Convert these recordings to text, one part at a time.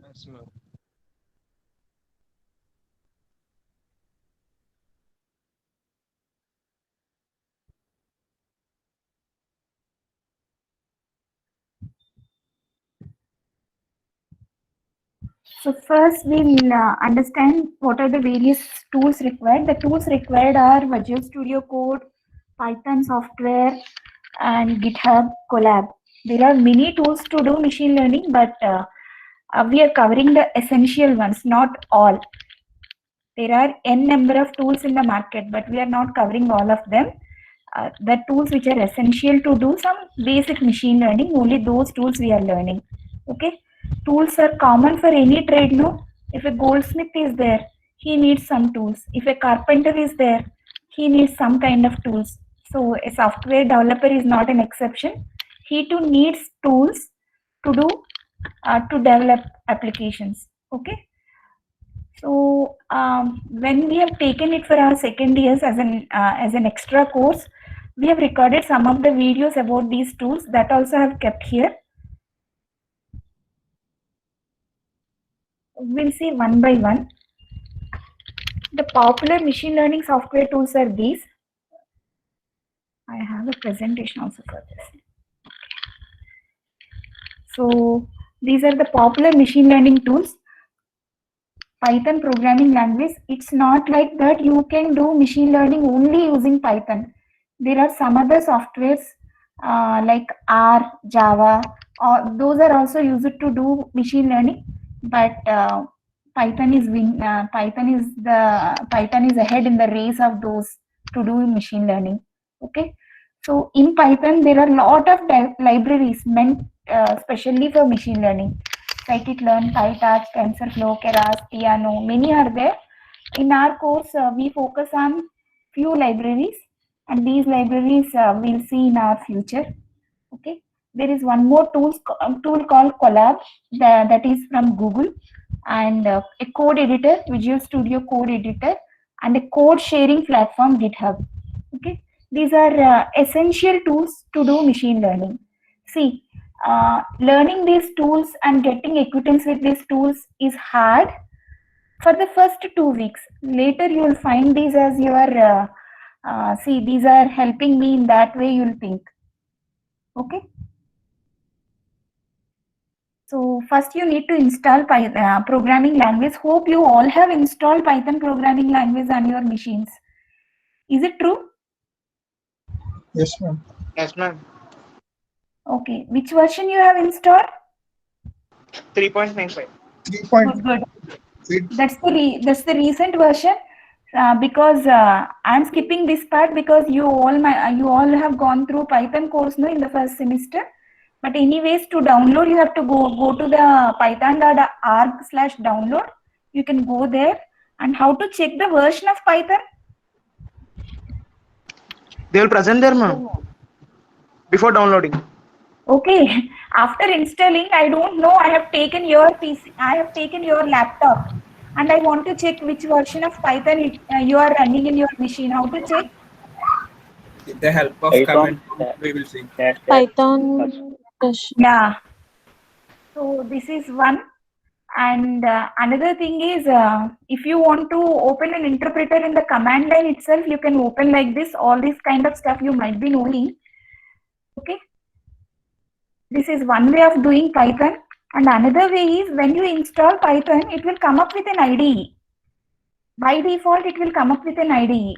Yes, ma'am. So first we'll understand what are the various tools required. The tools required are Visual Studio Code, Python software, and GitHub Collab. There are many tools to do machine learning, but we are covering the essential ones, not all. There are n number of tools in the market, but we are not covering all of them. The tools which are essential to do some basic machine learning, only those tools we are learning. Okay, tools are common for any trade. No, if a goldsmith is there, he needs some tools. If a carpenter is there, he needs some kind of tools. So a software developer is not an exception. He too needs tools to do to develop applications. Okay, so when we have taken it for our second years as an extra course, we have recorded some of the videos about these tools that also have kept here. We'll see one by one. The popular machine learning software tools are these. I have a presentation also for this. So these are the popular machine learning tools. Python programming language. It's not like that you can do machine learning only using Python. There are some other softwares like R, Java, or those are also used to do machine learning. But Python is ahead in the race of those to do machine learning. Okay, so in Python there are a lot of libraries meant specially for machine learning. Scikit-learn, PyTorch, TensorFlow, Keras, Theano, many are there. In our course, we focus on few libraries, and these libraries we'll see in our future. Okay, there is one more tool called Collab that is from Google, and a code editor, Visual Studio Code Editor, and a code sharing platform, GitHub. Okay, these are essential tools to do machine learning. See, learning these tools and getting acquaintance with these tools is hard for the first 2 weeks. Later you will find these as your see, these are helping me in that way, you'll think. Okay, so first you need to install Python programming language. Hope you all have installed Python programming language on your machines. Is it true? Yes, ma'am. Yes, ma'am. Okay, which version you have installed? 3.95. 3.8. Good. That's the recent version. Because I'm skipping this part because you all have gone through Python course no in the first semester. But anyways, to download you have to go to the python.org/download. You can go there. And how to check the version of Python? They will present there, ma'am, before downloading. Okay, after installing, I don't know. I have taken your PC. I have taken your laptop, and I want to check which version of Python you are running in your machine. How to check? With the help of Python, comment, we will see. Python. Yeah. So this is one. And another thing is, if you want to open an interpreter in the command line itself, you can open like this. All this kind of stuff you might be knowing. Okay. This is one way of doing Python. And another way is when you install Python, it will come up with an IDE. By default, it will come up with an IDE.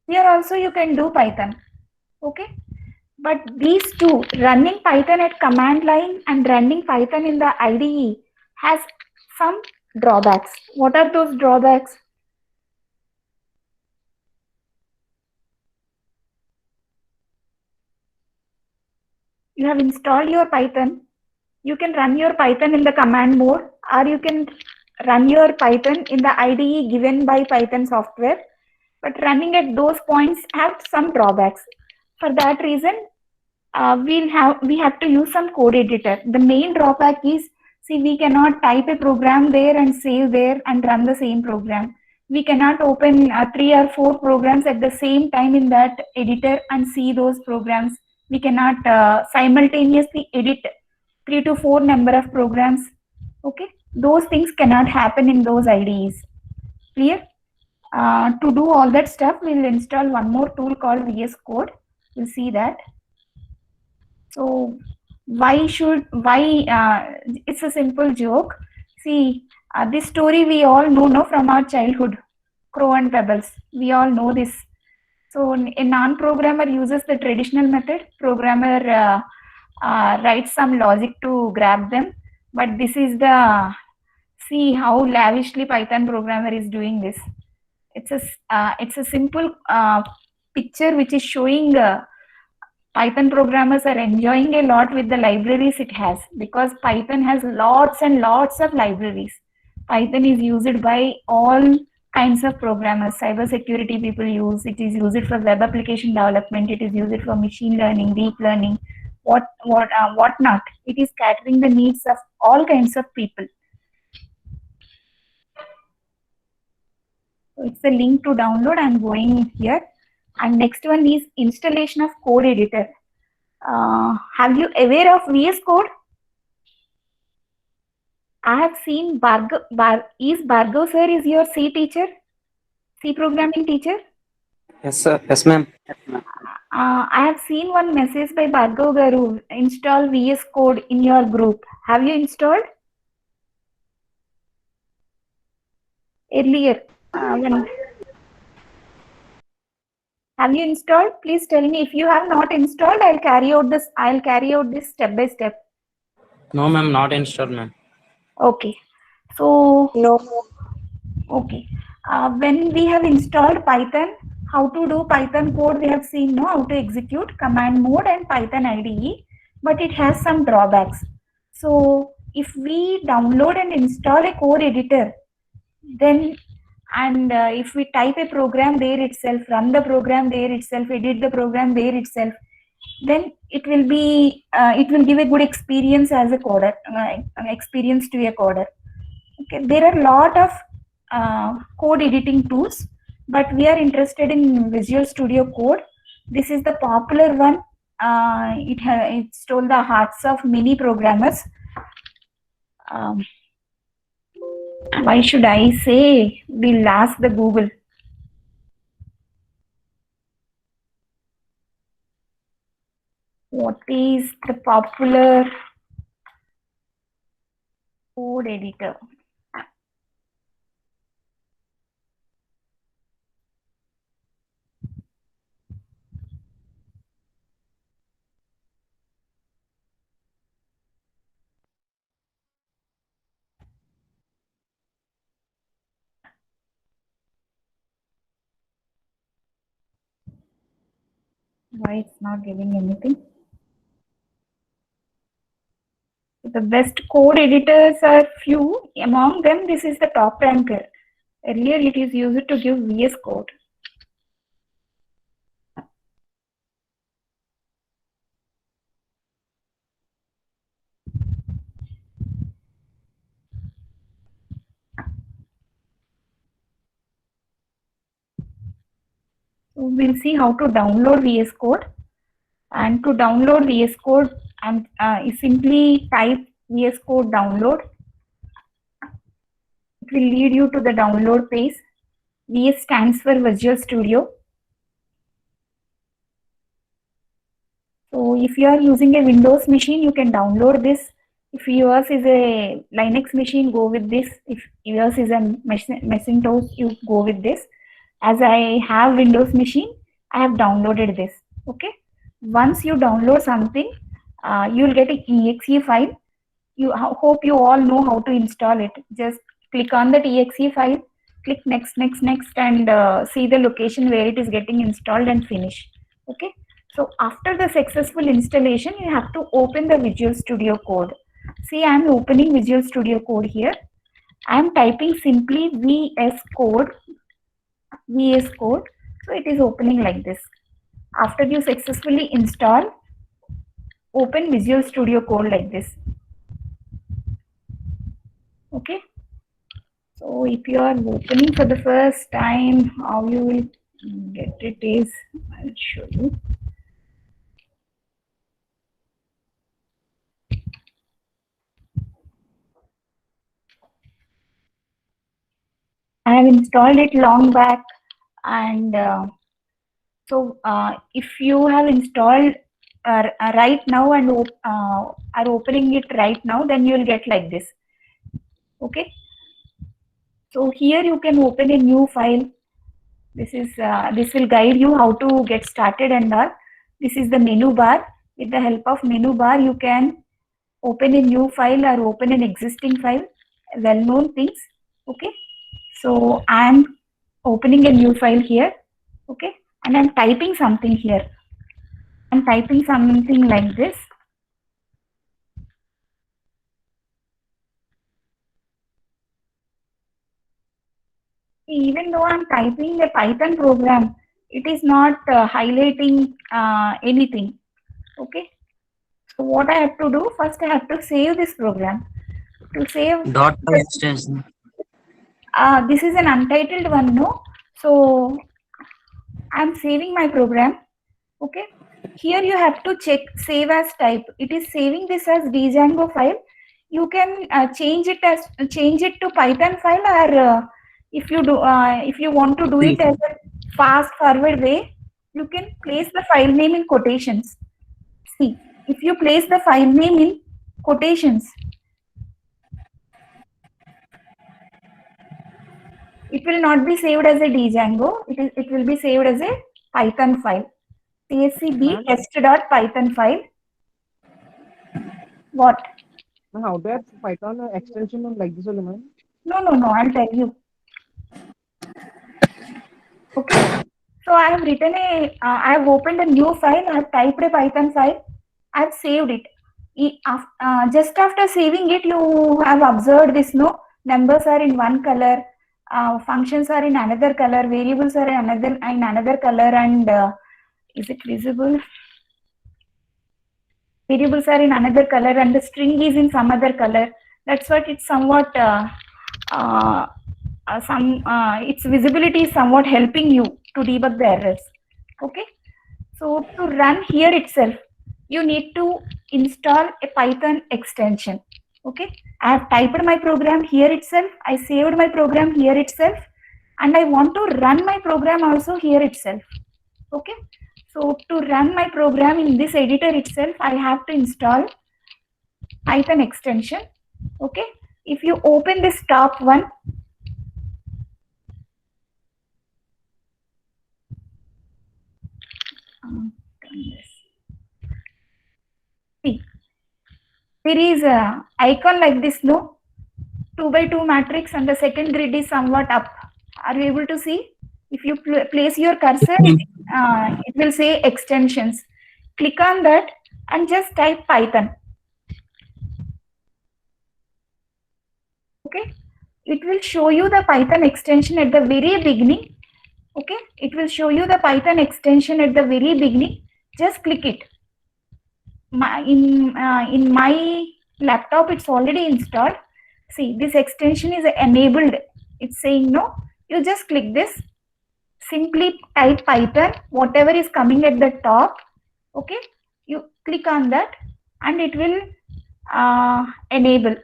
Here also you can do Python. Okay. But these two, running Python at command line and running Python in the IDE, has some drawbacks. What are those drawbacks? You have installed your Python. You can run your Python in the command mode, or you can run your Python in the IDE given by Python software. But running at those points have some drawbacks. For that reason, we have to use some code editor. The main drawback is, see, we cannot type a program there and save there and run the same program. We cannot open 3 or 4 programs at the same time in that editor and see those programs. We cannot simultaneously edit 3 to 4 number of programs Okay, those things cannot happen in those IDEs. Clear? To do all that stuff, we'll install one more tool called VS Code. We'll see that. So why it's a simple joke. See, this story we all know no, from our childhood, Crow and Pebbles. We all know this. So a non-programmer uses the traditional method. Programmer writes some logic to grab them. But this is the, see how lavishly Python programmer is doing this. It's a simple picture which is showing Python programmers are enjoying a lot with the libraries it has, because Python has lots and lots of libraries. Python is used by all kinds of programmers. Cyber security people use it, is used for web application development, it is used for machine learning, deep learning, what not. It is catering the needs of all kinds of people. So it's a link to download. I'm going here. And next one is installation of code editor. Have you aware of VS Code? I have seen Bhargav sir is your C teacher, C programming teacher. Yes, sir. Yes, ma'am. I have seen one message by Bhargav Garu, install VS Code in your group. Have you installed? Earlier. Have you installed? Please tell me. If you have not installed, I'll carry out this step by step. No, ma'am, not installed, ma'am. Okay. So No. okay. When we have installed Python, how to do Python code we have seen, no, how to execute command mode and Python IDE, but it has some drawbacks. So if we download and install a code editor, then if we type a program there itself, run the program there itself, edit the program there itself, then it will be it will give a good experience as a coder, experience to a coder. Okay, there are a lot of code editing tools, but we are interested in Visual Studio Code. This is the popular one. It stole the hearts of many programmers. Why should I say? We'll ask the Google. What is the popular code editor? Why it's not giving anything? The best code editors are few. Among them, this is the top ranker. Earlier, it is used to give VS Code. So we'll see how to download VS Code. And to download VS Code, you simply type VS Code download. It will lead you to the download page. VS stands for Visual Studio. So if you are using a Windows machine, you can download this. If yours is a Linux machine, go with this. If yours is a Macintosh, you go with this. As I have Windows machine, I have downloaded this. Okay. Once you download something, you will get an exe file. Hope you all know how to install it. Just click on the exe file, click next, and see the location where it is getting installed and finish. Okay. So after the successful installation, you have to open the Visual Studio Code. See, I am opening Visual Studio Code here. I am typing simply VS Code. So it is opening like this. After you successfully install, open Visual Studio Code like this. Okay. So if you are opening for the first time, how you will get it is, I'll show you. have installed it long back, and if you have installed right now and are opening it right now, then you will get like this. Okay, so here you can open a new file. This will guide you how to get started and all. This is the menu bar. With the help of menu bar, you can open a new file or open an existing file, well-known things. Okay, so I'm opening a new file here. Okay, and I'm typing something here. I'm typing something like this. Even though I'm typing a Python program, it is not highlighting anything. Okay, so what I have to do, first I have to save this program. To save Dot extension. this is an untitled one, no? So I'm saving my program. Okay, here you have to check save as type. It is saving this as Django file. You can change it to Python file, or if you want to do it as a fast forward way, you can place the file name in quotations. See, if you place the file name in quotations, it will not be saved as a Django. It will be saved as a Python file. CSCB test.python file. What? How do I have Python extension on like this only, man? No, I'll tell you. Okay. So I have written I have opened a new file. I have typed a Python file. I have saved it. Just after saving it, you have observed this, no? Numbers are in one color, functions are in another color, variables are in another color, and is it visible? Variables are in another color and the string is in some other color. That's what it's somewhat its visibility is somewhat helping you to debug the errors. Okay, so to run here itself, you need to install a Python extension. Okay, I have typed my program here itself. I saved my program here itself, and I want to run my program also here itself. Okay, so to run my program in this editor itself, I have to install Python extension. Okay, if you open this top one, see, there is a icon like this, no? 2 by 2 matrix, and the second grid is somewhat up. Are you able to see? If you place your cursor, it will say extensions. Click on that and just type Python. Okay, it will show you the Python extension at the very beginning. Okay, it will show you the Python extension at the very beginning. Just click it. In my laptop, it's already installed. See, this extension is enabled. It's saying no. You just click this. Simply type Python, whatever is coming at the top. Okay, you click on that and it will enable.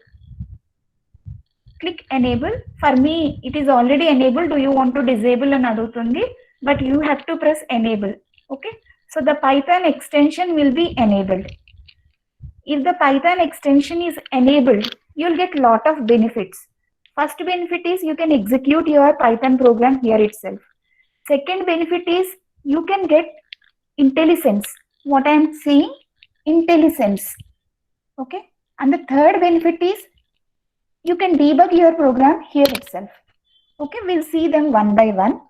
Click enable. For me, it is already enabled. Do you want to disable and adutundi? But you have to press enable. Okay, so the Python extension will be enabled. If the Python extension is enabled, you'll get lot of benefits. First benefit is you can execute your Python program here itself. Second benefit is you can get IntelliSense. What I am saying, IntelliSense. Okay, and the third benefit is you can debug your program here itself. Okay, we'll see them one by one.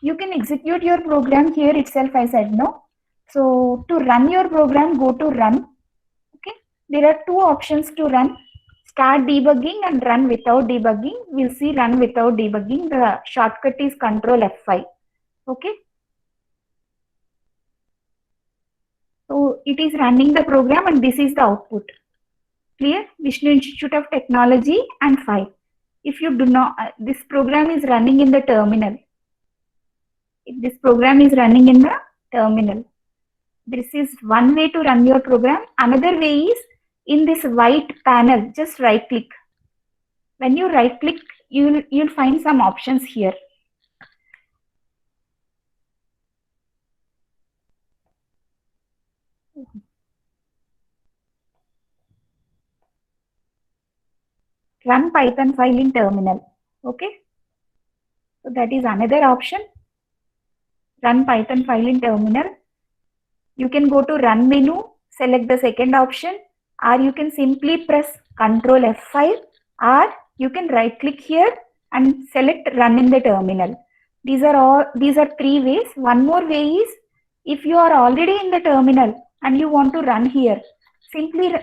You can execute your program here itself. I said no. So to run your program, go to run. Okay, there are two options to run: start debugging and run without debugging. We'll see run without debugging. The shortcut is Control F5. Okay, so it is running the program and this is the output. Clear? Vishnu Institute of Technology and 5. If you do not, this program is running in the terminal. If this program is running in the terminal, this is one way to run your program. Another way is in this white panel, just right click. When you right click you'll find some options here. Run Python file in terminal. Okay, so that is another option. Run Python file in terminal. You can go to run menu, select the second option, or you can simply press Ctrl F5, or you can right click here and select run in the terminal. These are three ways. One more way is, if you are already in the terminal and you want to run here, simply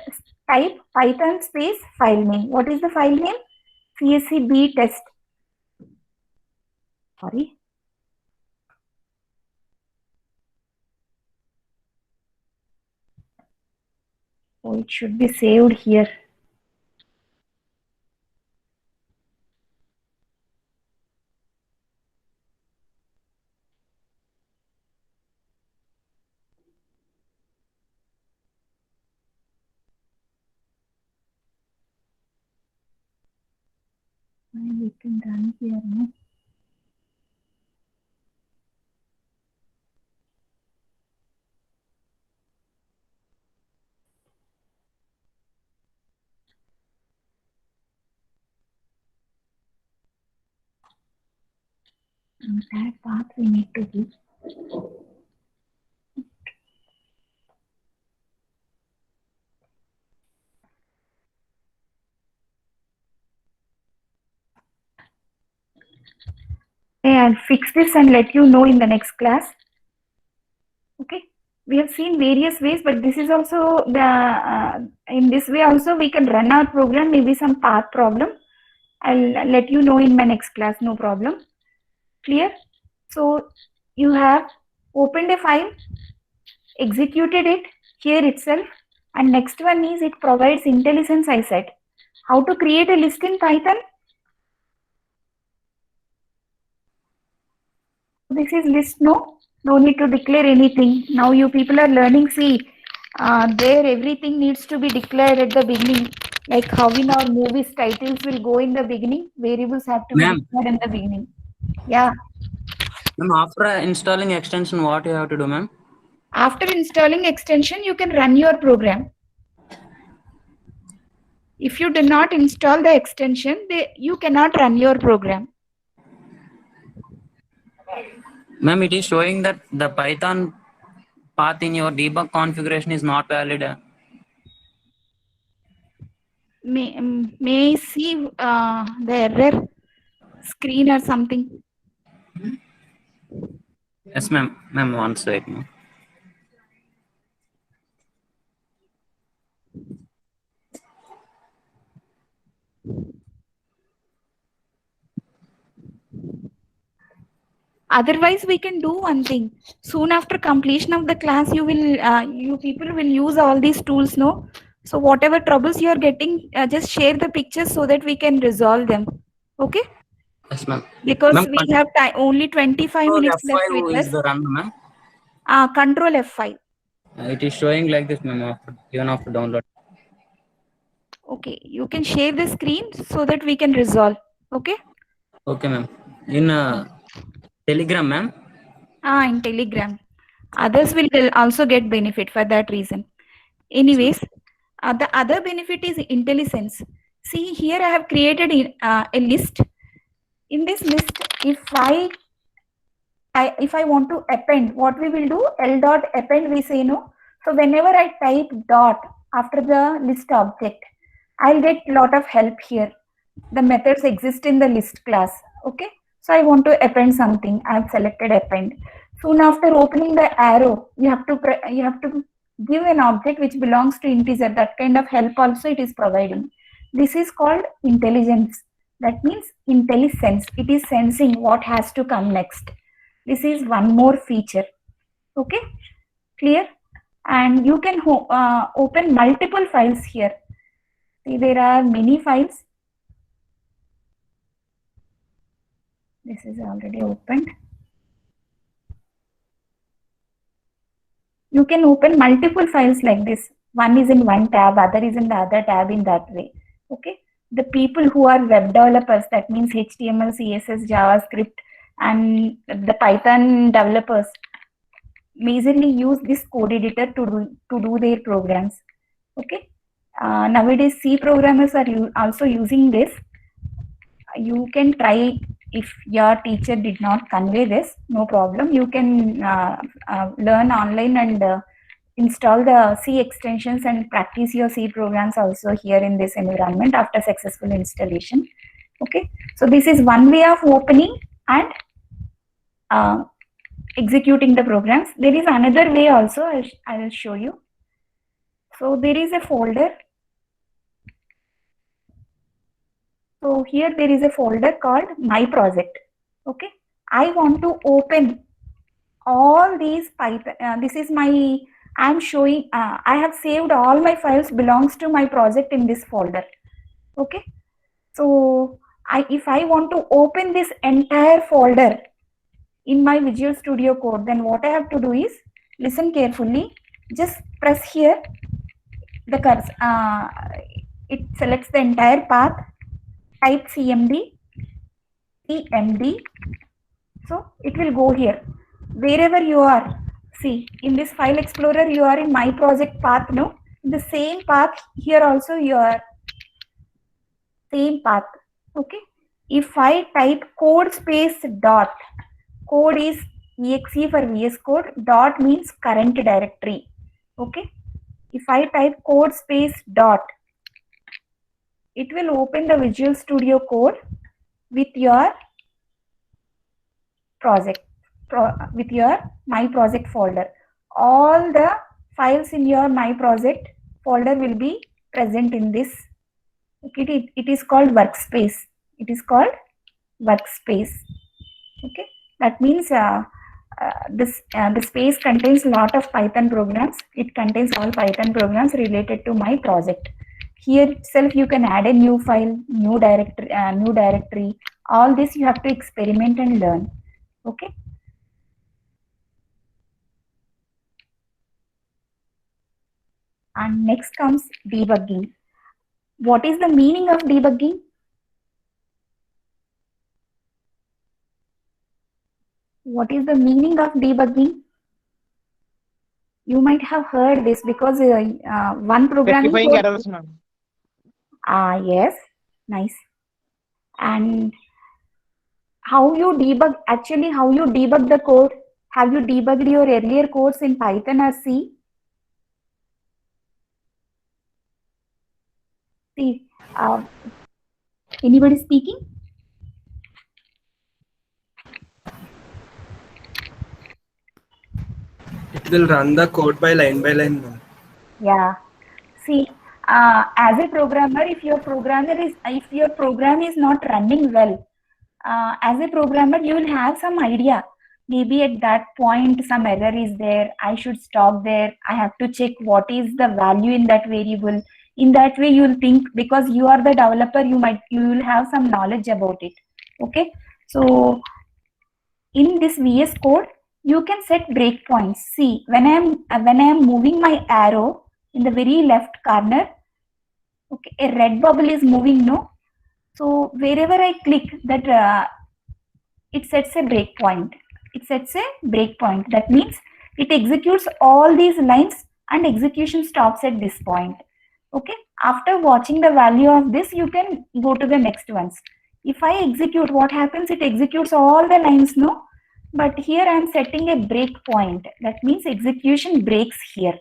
type Python space file name. What is the file name? CSCB test. Sorry. Oh, it should be saved here. We can run here, no? And that path we need to give. Okay, I'll fix this and let you know in the next class. Okay, we have seen various ways, but this is also the in this way also we can run our program. Maybe some path problem. I'll let you know in my next class. No problem. Clear? So you have opened a file, executed it here itself, and next one is it provides IntelliSense. I said how to create a list in Python. This is list. No need to declare anything. Now you people are learning. See, there everything needs to be declared at the beginning. Like how in our movies titles will go in the beginning, variables have to be declared in the beginning. Yeah. Ma'am, after installing extension, what you have to do, ma'am? After installing extension, you can run your program. If you do not install the extension, you cannot run your program. Ma'am, it is showing that the Python path in your debug configuration is not valid. May I see the error screen or something? Yes, ma'am. Ma'am, one second. Otherwise, we can do one thing. Soon after completion of the class, you people will use all these tools, no? So whatever troubles you are getting, just share the pictures so that we can resolve them. Okay? Yes, ma'am. Because we have only 25 minutes left F5 with is us. the run, ma'am. Control F5. It is showing like this, ma'am, even after download. Okay, you can share the screen so that we can resolve. Okay? Okay, ma'am. In Telegram, ma'am? In Telegram. Others will also get benefit for that reason. Anyways, the other benefit is IntelliSense. See, here I have created a list. In this list, if I want to append, what we will do, l.append we say, no. So whenever I type dot after the list object, I'll get lot of help here. The methods exist in the list class. Okay. So I want to append something. I've selected append. Soon after opening the arrow, you have to give an object which belongs to integer. That kind of help also it is providing. This is called intelligence. That means IntelliSense. It is sensing what has to come next. This is one more feature. Okay, clear? And you can open multiple files here. See, there are many files. This is already opened. You can open multiple files like this. One is in one tab, other is in the other tab in that way. Okay. the people who are web developers, that means HTML, CSS, JavaScript, and the Python developers majorly use this code editor to do their programs. Okay. Nowadays, C programmers are also using this. You can try. If your teacher did not convey this, no problem. You can learn online and install the C extensions and practice your C programs also here in this environment after successful installation. Okay, so this is one way of opening and executing the programs. There is another way also. I will show you. So there is a folder. So here there is a folder called My Project. Okay, I want to open all these Python. This is my. I am showing. I have saved all my files belongs to my project in this folder. Okay, so if I want to open this entire folder in my Visual Studio Code, then what I have to do is, listen carefully. Just press here. The cursor. It selects the entire path. Type CMD. So it will go here. Wherever you are, see, in this file explorer, you are in my project path, no? The same path here also you are. Same path. Okay. If I type code space dot, code is exe for VS Code, dot means current directory. Okay. If I type code space dot, it will open the Visual Studio Code with your project, with your My Project folder. All the files in your My Project folder will be present in this. Okay, it is called workspace. It is called workspace. Okay, that means the space contains a lot of Python programs. It contains all Python programs related to my project. Here itself you can add a new file, new directory. All this you have to experiment and learn. Okay. And next comes debugging. What is the meaning of debugging? What is the meaning of debugging? You might have heard this because one programming Rectifying code. errors, ma'am. Yes, nice. And how you debug, actually how you debug the code? Have you debugged your earlier codes in Python or C? See, anybody speaking? It will run the code by line, ma'am. Yeah. See, as a programmer, if your program is not running well, as a programmer, you will have some idea. Maybe at that point some error is there. I should stop there. I have to check what is the value in that variable. In that way, you will think, because you are the developer, you will have some knowledge about it. Okay. So in this VS Code, you can set breakpoints. See, when I am moving my arrow in the very left corner, okay, a red bubble is moving, no? So wherever I click that, it sets a breakpoint. It sets a breakpoint. That means it executes all these lines and execution stops at this point. Okay. After watching the value of this, you can go to the next ones. If I execute, what happens? It executes all the lines, no? But here I am setting a breakpoint. That means execution breaks here.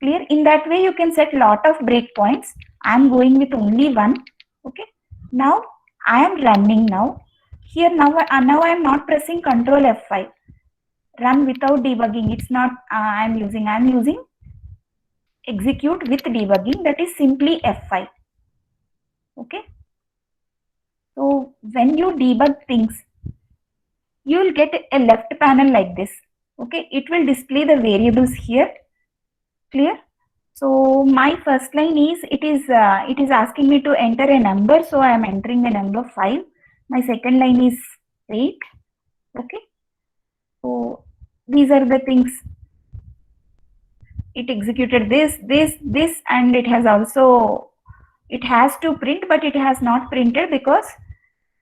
Clear? In that way, you can set lot of breakpoints. I am going with only one. Okay. Now I am running now. Here now I am not pressing Control F5. Run without debugging. It's not I am using execute with debugging. That is simply F5. Okay. So when you debug things, you will get a left panel like this. Okay. It will display the variables here. Clear? So my first line is, it is asking me to enter a number. So I am entering the number 5. My second line is 8. Okay. So these are the things. It executed this, and it has also It has to print, but it has not printed because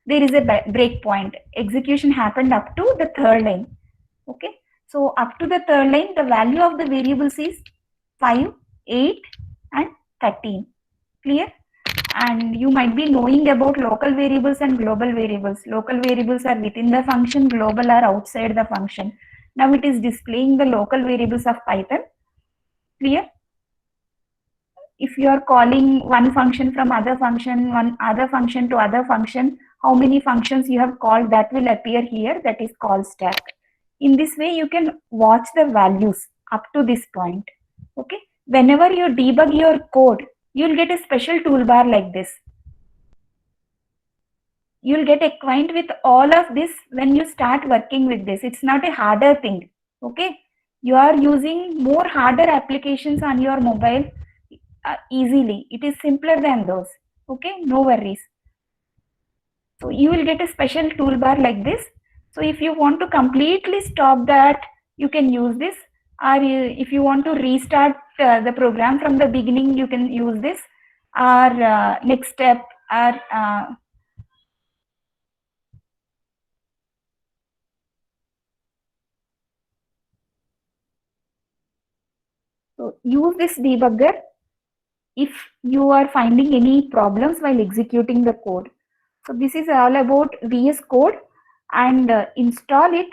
there is a break point. Execution happened up to the third line. Okay, so up to the third line, the value of the variables is 5, 8 and 13. Clear? And you might be knowing about local variables and global variables. Local variables are within the function, global are outside the function. Now it is displaying the local variables of Python. Clear? If you are calling one function from other function, one other function to other function, how many functions you have called, that will appear here. That is call stack. In this way, you can watch the values up to this point. Okay. Whenever you debug your code, you'll get a special toolbar like this. You'll get acquainted with all of this when you start working with this. It's not a harder thing. Okay. You are using more harder applications on your mobile easily. It is simpler than those. Okay. No worries. So you will get a special toolbar like this. So if you want to completely stop that, you can use this. Or if you want to restart the program from the beginning, you can use this. Or next step, or so use this debugger if you are finding any problems while executing the code. So this is all about VS Code, and install it,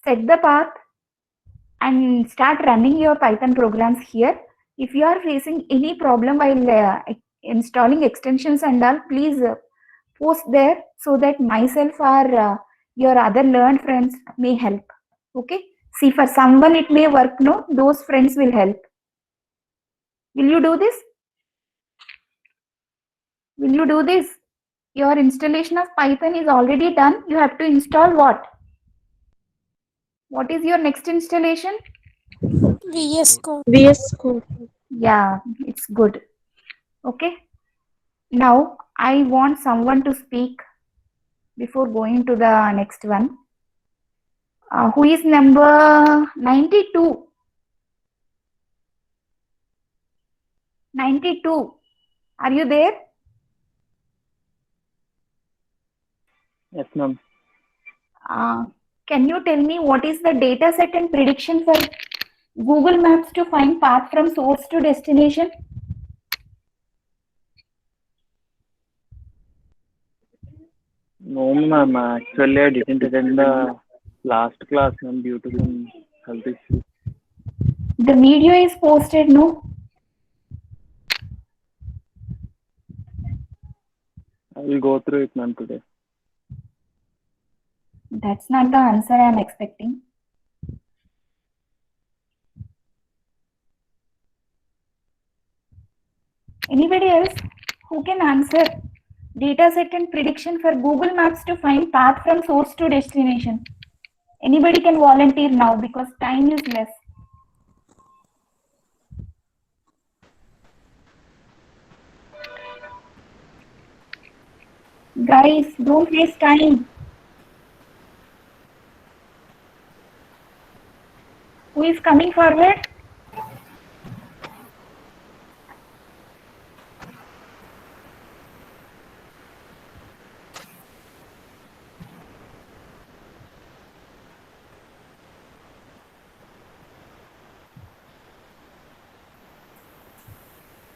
set the path, and start running your Python programs here. If you are facing any problem while installing extensions and all, please post there so that myself or your other learned friends may help. Okay. See, for someone it may work, no, those friends will help. Will you do this? Will you do this? Your installation of Python is already done. You have to install what? What is your next installation? VS Code. VS Code. Yeah, it's good. Okay. Now I want someone to speak before going to the next one. Who is number 92? 92. Are you there? Yes, ma'am. Can you tell me what is the data set and prediction for Google Maps to find path from source to destination? No, ma'am. Actually, I didn't attend the last class, ma'am, due to some health issues. The video is posted, no? I will go through it, ma'am, today. That's not the answer I am expecting. Anybody else who can answer data set and prediction for Google Maps to find path from source to destination? Anybody can volunteer now because time is less. Guys, don't waste time. Who is coming forward?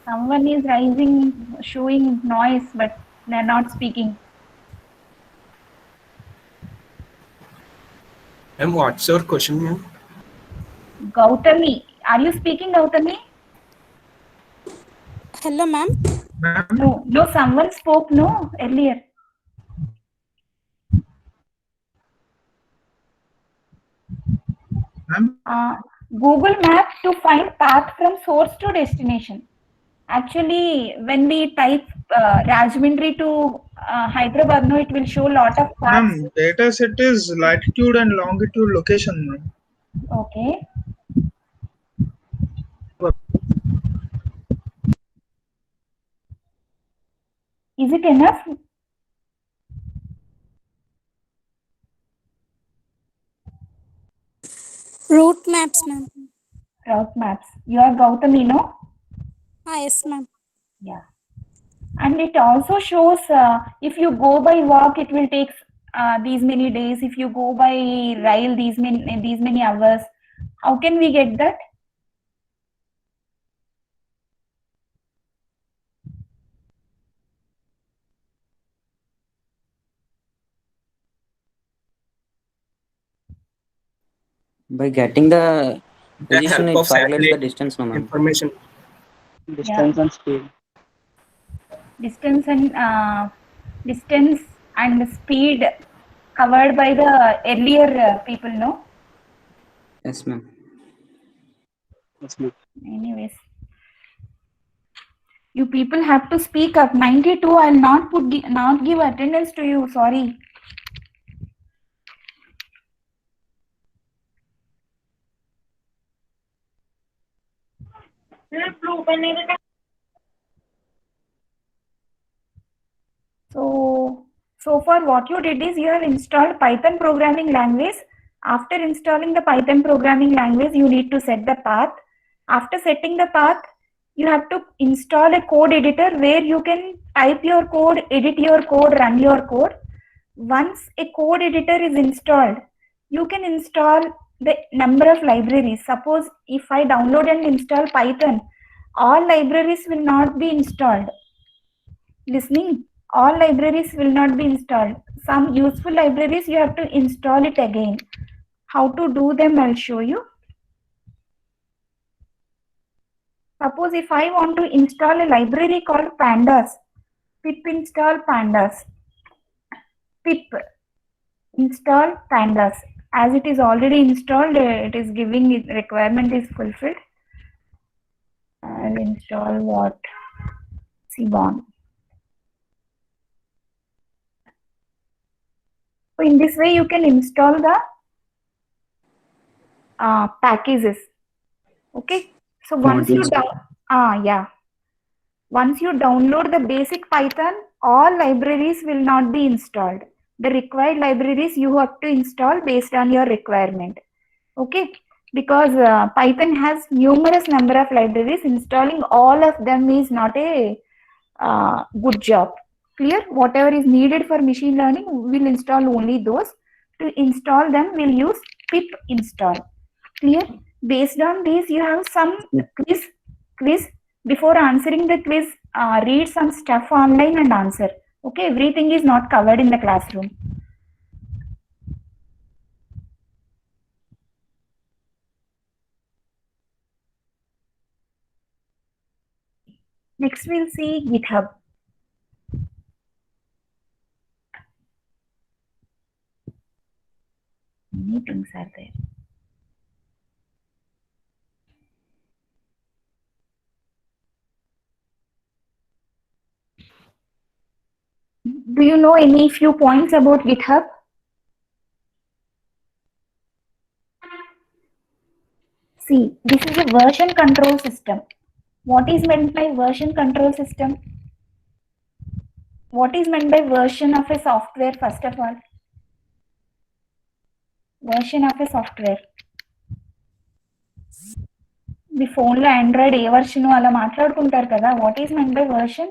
Someone is rising, showing noise, but they're not speaking. Ma'am, what's your question, ma'am? Gautami. Are you speaking, Gautami? Hello, ma'am. No, someone spoke, no, earlier. Google Maps to find path from source to destination. Actually, when we type Rajahmundry to Hyderabad, no, it will show a lot of paths. Ma'am, data set is latitude and longitude location, ma'am. Okay. Is it enough? Route maps, ma'am. Route maps. You are Gautami, no? Yes, ma'am. Yeah. And it also shows if you go by walk, it will take these many days. If you go by rail, these many hours. How can we get that? By getting the The position, help it of calculates the satellite distance, no, ma'am. information. Distance and speed. Distance and speed covered by the earlier people, no? Yes, ma'am. Yes, ma'am. Anyways, you people have to speak up. 92. I'll not give attendance to you. Sorry. So far what you did is you have installed Python programming language. After installing the Python programming language, you need to set the path. After setting the path, you have to install a code editor where you can type your code, edit your code, run your code. Once a code editor is installed, you can install the number of libraries. Suppose if I download and install Python, all libraries will not be installed. Listening, all libraries will not be installed. Some useful libraries you have to install it again. How to do them, I'll show you. Suppose if I want to install a library called pandas, pip install pandas, pip install pandas. As it is already installed, it is giving it requirement is fulfilled. I'll install what? Cbon. So in this way, you can install the packages. Okay. So once you once you download the basic Python, all libraries will not be installed. The required libraries you have to install based on your requirement. Okay. Because Python has numerous number of libraries, installing all of them is not a good job. Clear? Whatever is needed for machine learning, we'll install only those. To install them, we'll use pip install. Clear? Based on this, you have some quiz. Before answering the quiz, read some stuff online and answer. Okay, everything is not covered in the classroom. Next, we'll see GitHub. Many things are there. Do you know any few points about GitHub? See, this is a version control system. What is meant by version control system? What is meant by version of a software, first of all? Version of a software. The phone lo Android A version అలా మాట్లాడుకుంటారు కదా. What is meant by version?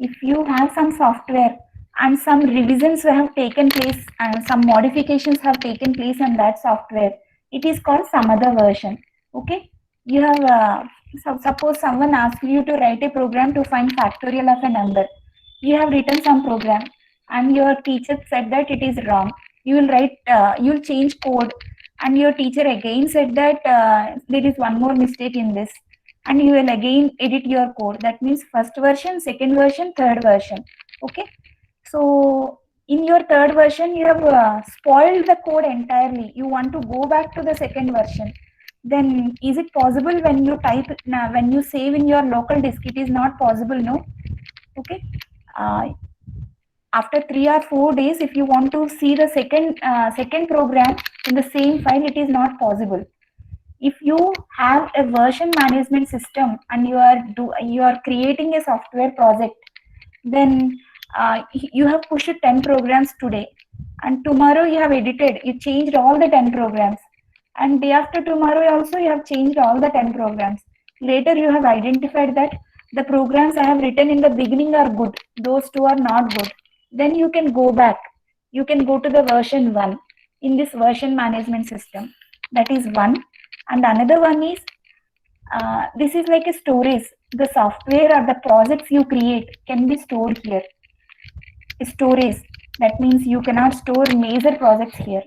If you have some software and some revisions have taken place and some modifications have taken place on that software, it is called some other version. Okay, you have suppose someone asks you to write a program to find factorial of a number. You have written some program and your teacher said that it is wrong. You will write, you will change code, and your teacher again said that there is one more mistake in this, and you will again edit your code. That means first version, second version, third version. Okay, so in your third version, you have spoiled the code entirely. You want to go back to the second version. Then is it possible when you type, when you save in your local disk? It is not possible, no? Okay. After 3 or 4 days, if you want to see the second program in the same file, it is not possible. If you have a version management system and you are creating a software project, then you have pushed 10 programs today, and tomorrow you have edited, you changed all the 10 programs, and day after tomorrow also you have changed all the 10 programs. Later you have identified that the programs I have written in the beginning are good, those two are not good, then you can go back. You can go to the version 1 in this version management system. That is one. And another one is, this is like a storage. The software or the projects you create can be stored here. Storage. That means you cannot store major projects here.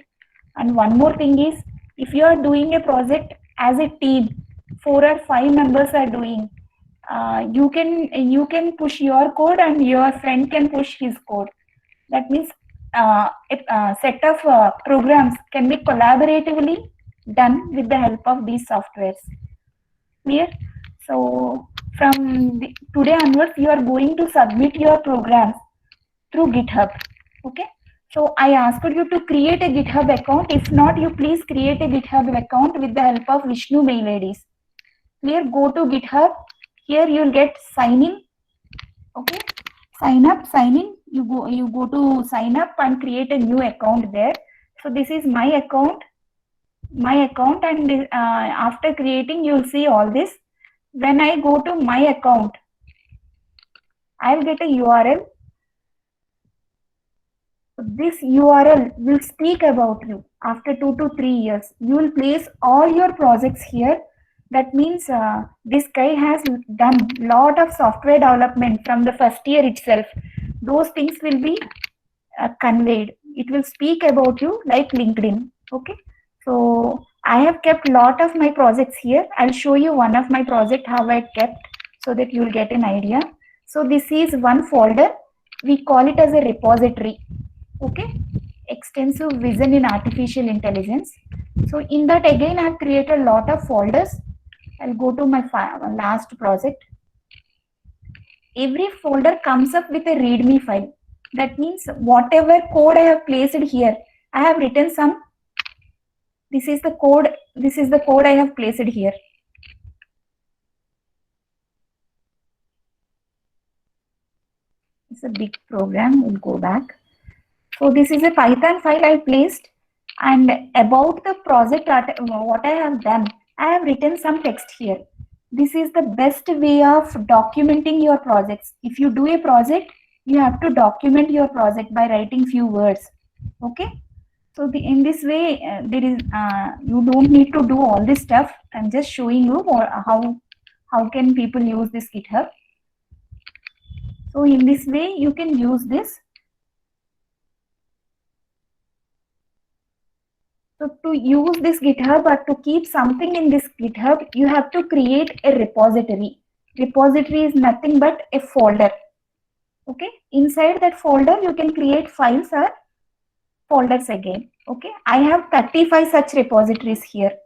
And one more thing is, if you are doing a project as a team, 4 or 5 members are doing, you can push your code and your friend can push his code. That means a set of programs can be collaboratively done with the help of these softwares. Clear? So from today onwards, you are going to submit your programs through GitHub. Okay. So I asked you to create a GitHub account. If not, you please create a GitHub account with the help of Vishnu mail IDs. Clear? Go to GitHub. Here you will get sign in. Okay. Sign up, sign in. You go to sign up and create a new account there. So this is my account. And after creating, you will see all this. When I go to my account, I will get a URL. This URL will speak about you. After 2 to 3 years, you will place all your projects here. That means this guy has done lot of software development from the first year itself. Those things will be conveyed. It will speak about you like LinkedIn. Okay. So I have kept lot of my projects here. I'll show you one of my project how I kept so that you will get an idea. So this is one folder. We call it as a repository. Okay. Extensive vision in artificial intelligence. So in that again I have created a lot of folders. I'll go to my last project. Every folder comes up with a readme file. That means whatever code I have placed here, I have written some. This is the code. This is the code I have placed here. It's a big program. We'll go back. So this is a Python file I placed, and about the project, what I have done, I have written some text here. This is the best way of documenting your projects. If you do a project, you have to document your project by writing few words. Okay. So in this way, there is you don't need to do all this stuff. I'm just showing you how can people use this GitHub. So in this way, you can use this. So to use this GitHub or to keep something in this GitHub, you have to create a repository. Repository is nothing but a folder. Okay. Inside that folder, you can create files or folders again. Okay. I have 35 such repositories here.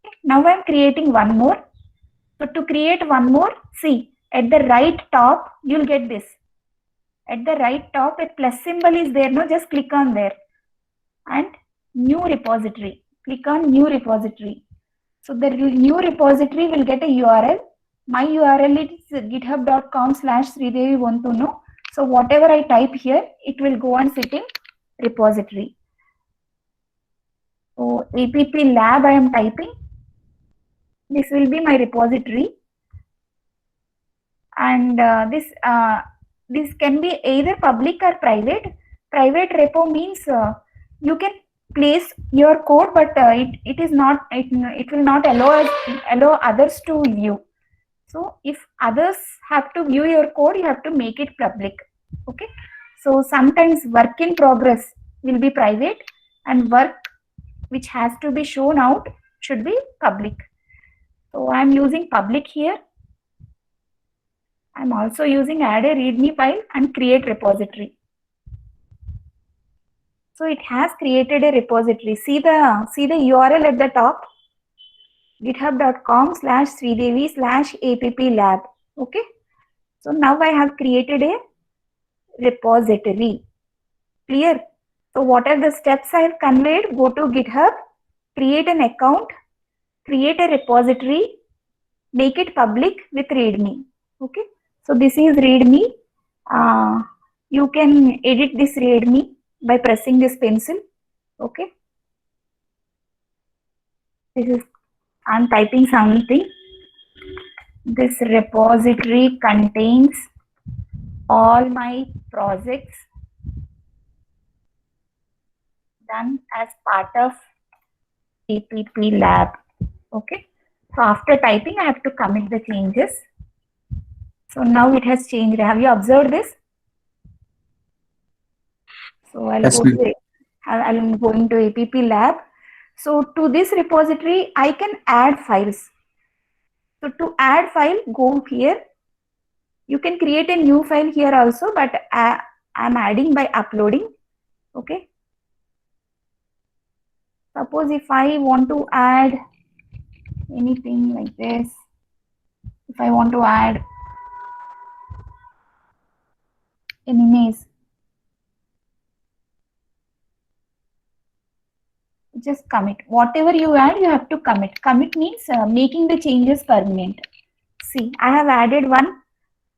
Okay. Now I am creating one more. So to create one more, see at the right top, you'll get this. At the right top, a plus symbol is there. No, just click on there. And new repository. Click on new repository. So the new repository will get a URL. My URL is github.com/Sridevi want to know. So whatever I type here, it will go and sit in repository. So APP lab I am typing. This will be my repository. And this can be either public or private. Private repo means you can place your code, but it will not allow others to view. So if others have to view your code, you have to make it public. Okay. So sometimes work in progress will be private, and work which has to be shown out should be public. So I am using public here. I am also using add a readme file and create repository. So it has created a repository. See the URL at the top, github.com/Sridevi/APP-lab. Okay. So now I have created a repository. Clear? So what are the steps I have conveyed? Go to GitHub, create an account, create a repository, make it public with readme. Okay. So this is readme. You can edit this readme by pressing this pencil. Okay. This is, I'm typing something. this repository contains all my projects done as part of APP lab. Okay, so after typing I have to commit the changes. So now it has changed. Have you observed this? So I'll Yes, go to I'm going to APP lab. So to this repository I can add files. So to add file, go here. You can create a new file here also, but I'm adding by uploading. Okay. Suppose if I want to add anything like this, if I want to add an image, just commit. Whatever you add, you have to commit. Commit means making the changes permanent. See, I have added one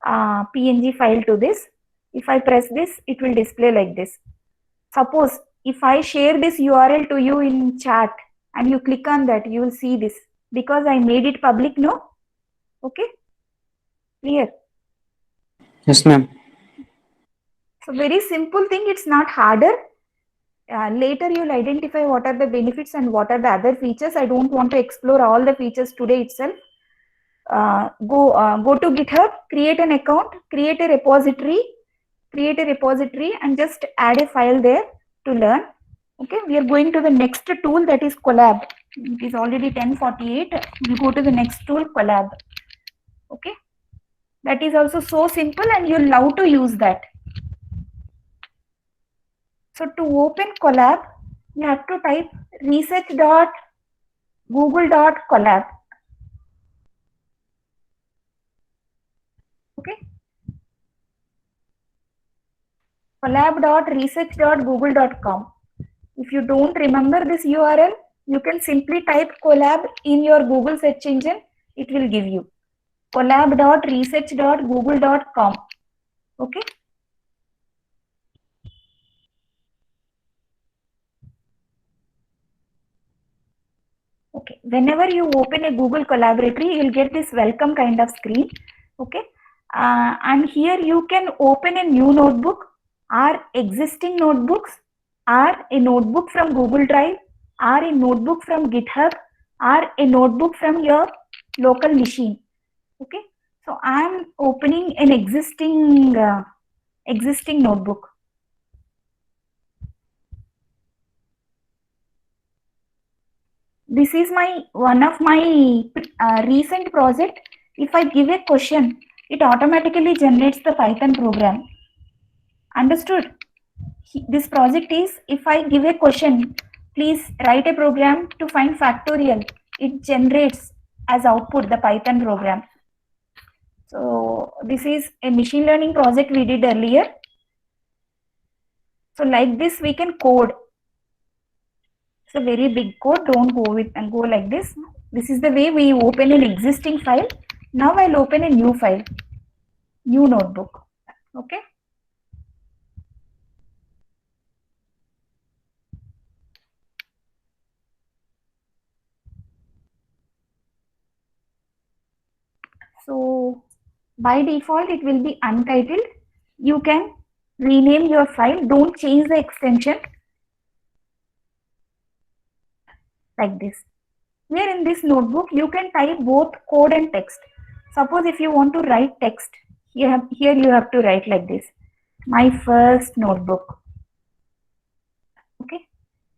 PNG file to this. If I press this, it will display like this. Suppose if I share this URL to you in chat and you click on that, you will see this because I made it public, no? Okay, clear? Yes, ma'am. So very simple thing, it's not harder. Later you'll identify what are the benefits and what are the other features. I don't want to explore all the features today itself. Go to GitHub, create an account, create a repository and just add a file there to learn. Okay, we are going to the next tool, that is Colab. It is already 10:48. We'll go to the next tool, Colab. Okay, that is also so simple and you'll love to use that. So to open Colab, you have to type research.google.colab. Okay, colab.research.google.com. If you don't remember this URL, you can simply type Colab in your Google search engine. It will give you colab.research.google.com. Okay. Okay. Whenever you open a Google Collaboratory, you'll get this welcome kind of screen. Okay. And here you can open a new notebook or existing notebooks or a notebook from Google Drive or a notebook from GitHub or a notebook from your local machine. Okay. So I am opening an existing notebook. This is one of my recent project. If I give a question, it automatically generates the Python program. Understood? This project is, if I give a question, please write a program to find factorial. It generates as output the Python program. So this is a machine learning project we did earlier. So like this we can code. It's a very big code. Don't go with and go like this. This is the way we open an existing file. Now I'll open a new file, new notebook. Okay. So by default it will be untitled. You can rename your file. Don't change the extension. Like this. Here in this notebook, you can type both code and text. Suppose if you want to write text, here you have to write like this. My first notebook. Okay.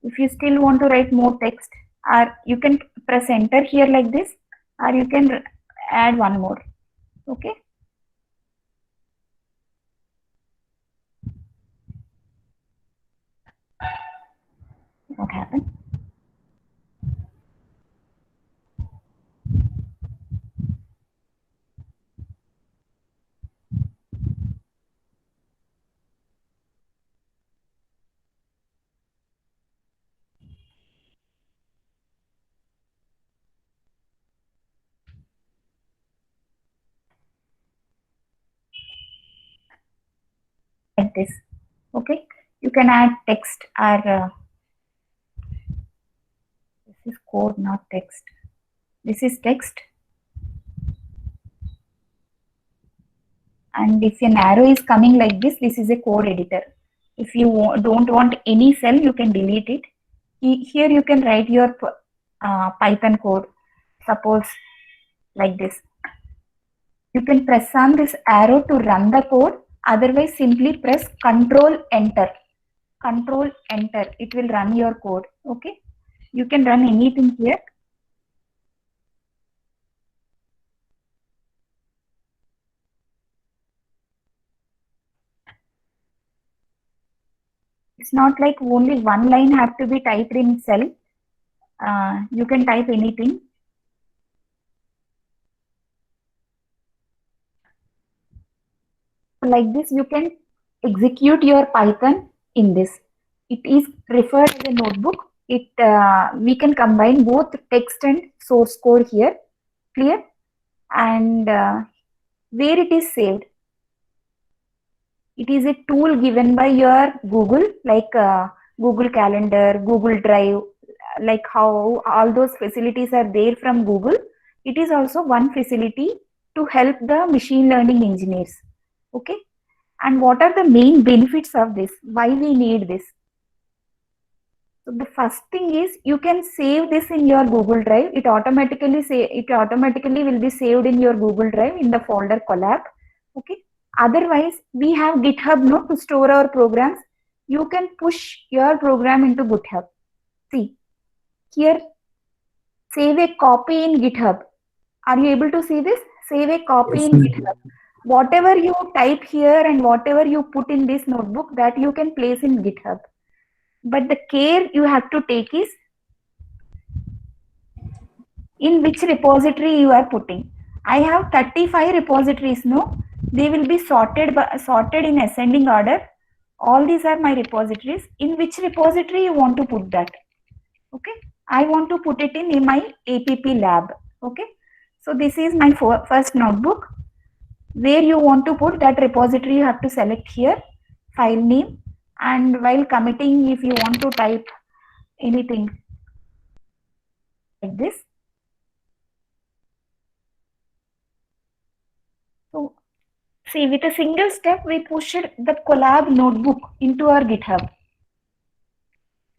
If you still want to write more text, or you can press enter here like this, or you can add one more. Okay. What happened? Like this. Okay. You can add text or this is code, not text. This is text. And if an arrow is coming like this, this is a code editor. If you don't want any cell, you can delete it. Here you can write your Python code, suppose like this. You can press on this arrow to run the code. Otherwise, simply press Control Enter. Control Enter. It will run your code. Okay. You can run anything here. It's not like only one line have to be typed in cell. You can type anything. Like this, you can execute your Python in this. It is referred as a notebook. We can combine both text and source code here. Clear? And where it is saved. It is a tool given by your Google, like Google Calendar, Google Drive, like how all those facilities are there from Google. It is also one facility to help the machine learning engineers. Okay. And what are the main benefits of this? Why we need this? So the first thing is you can save this in your Google Drive. It automatically will be saved in your Google Drive in the folder Colab. Okay. Otherwise, we have GitHub to store our programs. You can push your program into GitHub. See, here, save a copy in GitHub. Are you able to see this? Save a copy in GitHub. Whatever you type here and whatever you put in this notebook, that you can place in GitHub. But the care you have to take is in which repository you are putting. I have 35 repositories, no? They will be sorted in ascending order. All these are my repositories. In which repository you want to put that? Okay. I want to put it in my APP lab. Okay. So this is my first notebook. Where you want to put that repository, you have to select here, file name. And while committing, if you want to type anything like this. So see, with a single step, we pushed the Colab notebook into our GitHub.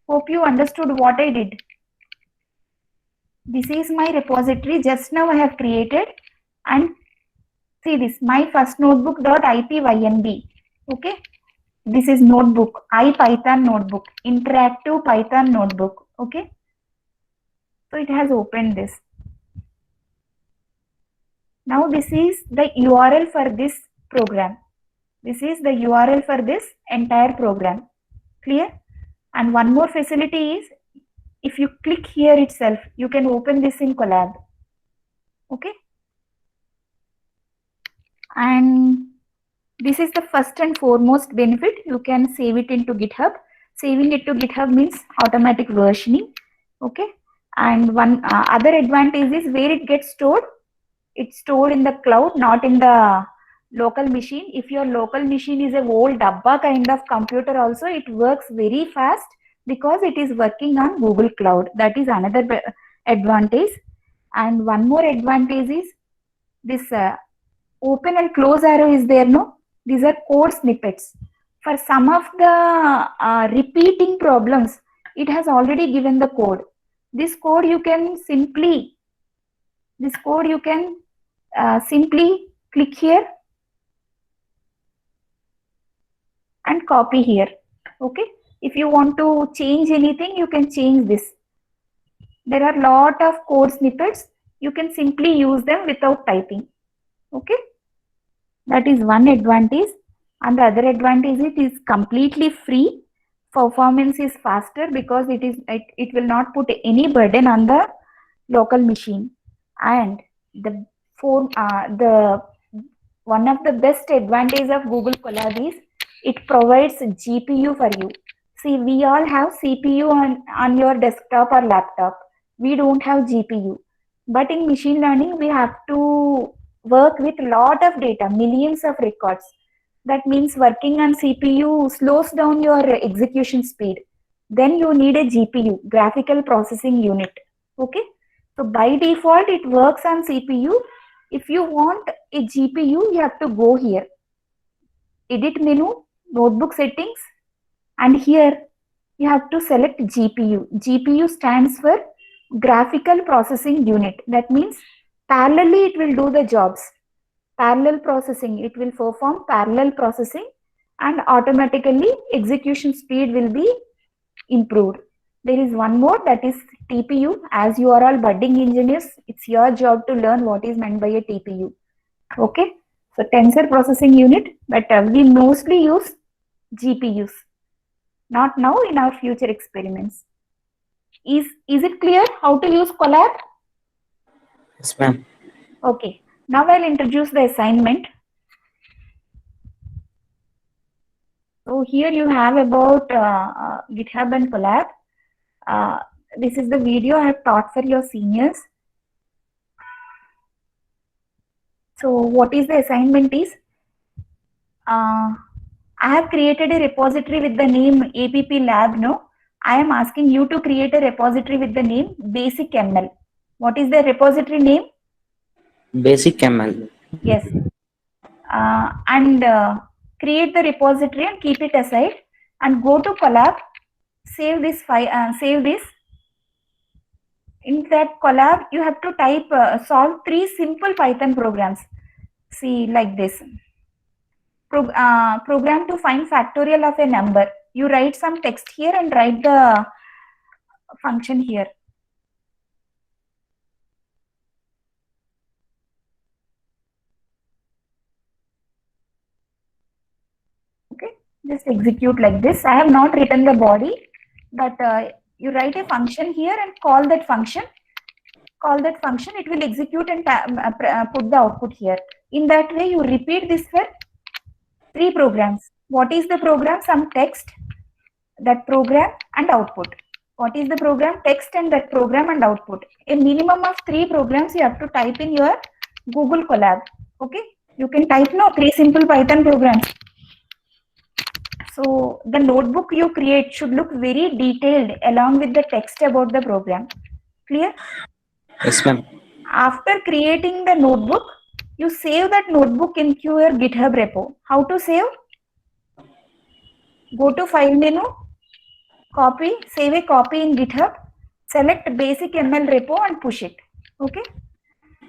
Hope you understood what I did. This is my repository. Just now I have created, and see this, my first notebook.ipynb. Okay. This is notebook, IPython notebook, interactive Python notebook. Okay. So it has opened this. Now this is the URL for this program. This is the URL for this entire program. Clear? And one more facility is, if you click here itself, you can open this in Colab. Okay. And this is the first and foremost benefit. You can save it into GitHub. Saving it to GitHub means automatic versioning. Okay. And one other advantage is where it gets stored. It's stored in the cloud, not in the local machine. If your local machine is a old Dabba kind of computer also, it works very fast because it is working on Google Cloud. That is another advantage. And one more advantage is this open and close arrow is there, no? These are code snippets. For some of the repeating problems, it has already given the code. This code you can simply, simply click here and copy here. Okay. If you want to change anything, you can change this. There are a lot of code snippets. You can simply use them without typing. Okay. That is one advantage. And the other advantage is it is completely free. Performance is faster because it will not put any burden on the local machine. And one of the best advantages of Google Colab is it provides GPU for you. See, we all have CPU on your desktop or laptop. We don't have GPU. But in machine learning, we have to work with a lot of data, millions of records. That means working on CPU slows down your execution speed. Then you need a GPU, graphical processing unit. Okay. So by default, it works on CPU. If you want a GPU, you have to go here. edit menu, notebook settings, and here you have to select GPU. GPU stands for graphical processing unit. That means parallelly it will do the jobs. Parallel processing, it will perform parallel processing, and automatically execution speed will be improved. There is one more, that is TPU. As you are all budding engineers, it's your job to learn what is meant by a TPU. Okay, so tensor processing unit, but we mostly use GPUs. Not now, in our future experiments. Is it clear how to use Colab? Yes, ma'am. Okay, now I'll introduce the assignment. So here you have about GitHub and Colab. This is the video I have taught for your seniors. So what is the assignment is, I have created a repository with the name APP Lab. No, I am asking you to create a repository with the name Basic ML. What is the repository name? Basic ML. Yes. And create the repository and keep it aside, and go to Colab. Save this file. Save this. In that Colab, you have to type solve 3 simple Python programs. See, like this. Program to find factorial of a number. You write some text here and write the function here. Okay, just execute like this. I have not written the body, but you write a function here and call that function. Call that function, it will execute and put the output here. In that way, you repeat this for 3 programs. What is the program? Some text, that program, and output. What is the program? Text and that program and output. A minimum of 3 programs you have to type in your Google Colab. Okay, you can type now 3 simple Python programs. So the notebook you create should look very detailed along with the text about the program. Clear? Yes, ma'am. After creating the notebook, you save that notebook into your GitHub repo. How to save? Go to File menu, copy, save a copy in GitHub, select Basic ML repo and push it. Okay?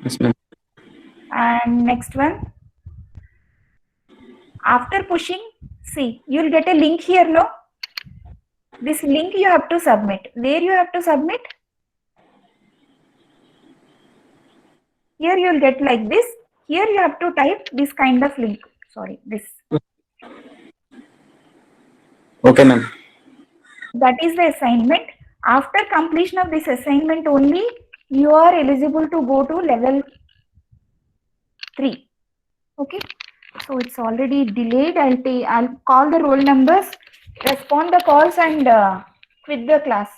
Yes, ma'am. And next one. After pushing, see, you will get a link here, no? This link you have to submit. Where you have to submit? Here you will get like this. Here you have to type this kind of link. Sorry, this. Okay, ma'am. That is the assignment. After completion of this assignment only, you are eligible to go to level 3. Okay. So it's already delayed. I'll call the roll numbers, respond the calls, and quit the class.